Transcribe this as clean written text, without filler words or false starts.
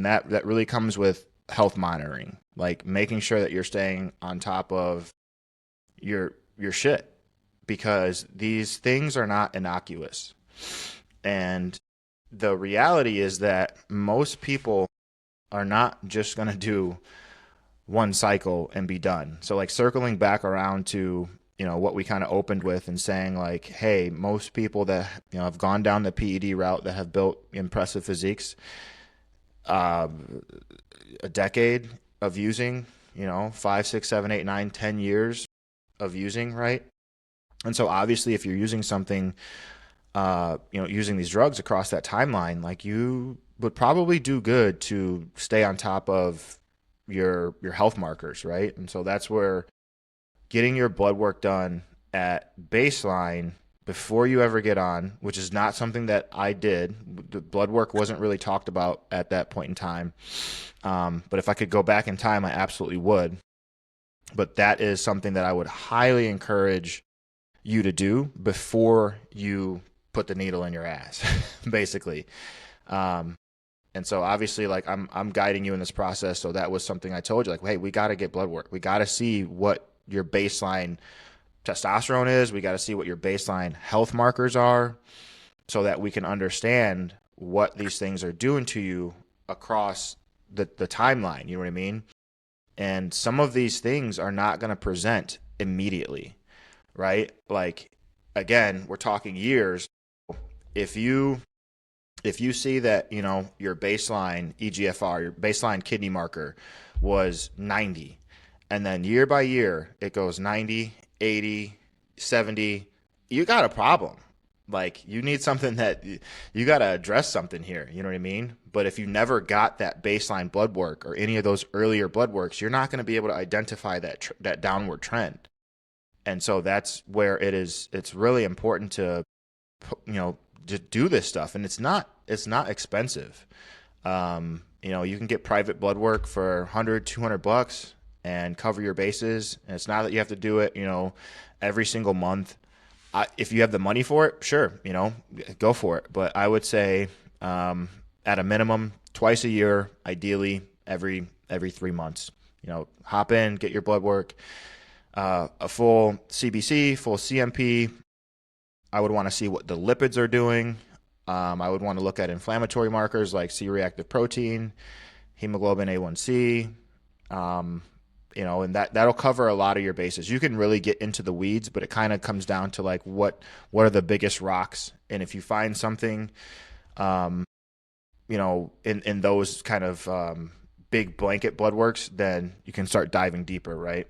and that really comes with health monitoring, like making sure that you're staying on top of your shit, because these things are not innocuous. And the reality is that most people are not just going to do one cycle and be done. So like circling back around to, what we kind of opened with and saying like, hey, most people that, have gone down the PED route that have built impressive physiques, uh, a decade of using, 5, 6, 7, 8, 9, 10 years of using, right? And so obviously if you're using something, using these drugs across that timeline, like you would probably do good to stay on top of your health markers, right? And so that's where getting your blood work done at baseline before you ever get on, which is not something that I did. The blood work wasn't really talked about at that point in time. But if I could go back in time, I absolutely would. But that is something that I would highly encourage you to do before you put the needle in your ass, basically. Um, and so obviously, like I'm guiding you in this process. So that was something I told you, like, hey, we got to get blood work. We got to see what your baseline testosterone is. We got to see what your baseline health markers are, so that we can understand what these things are doing to you across the timeline. You know what I mean? And some of these things are not going to present immediately, right? Like, again, we're talking years. If you see that, your baseline EGFR, your baseline kidney marker was 90, and then year by year it goes 90, 80, 70, you got a problem. Like, you need something that you got to address something here, you know what I mean? But if you never got that baseline blood work or any of those earlier blood works, you're not going to be able to identify that downward trend. And so that's where it's really important to, just do this stuff. And it's not expensive. You can get private blood work for 100, $200 and cover your bases. And it's not that you have to do it, every single month. If you have the money for it, sure, go for it. But I would say, at a minimum, twice a year, ideally every 3 months. Hop in, get your blood work, a full CBC, full CMP. I would want to see what the lipids are doing. I would want to look at inflammatory markers like C-reactive protein, hemoglobin A1C, and that'll cover a lot of your bases. You can really get into the weeds, but it kind of comes down to like what are the biggest rocks, and if you find something, in those kind of big blanket blood works, then you can start diving deeper, right?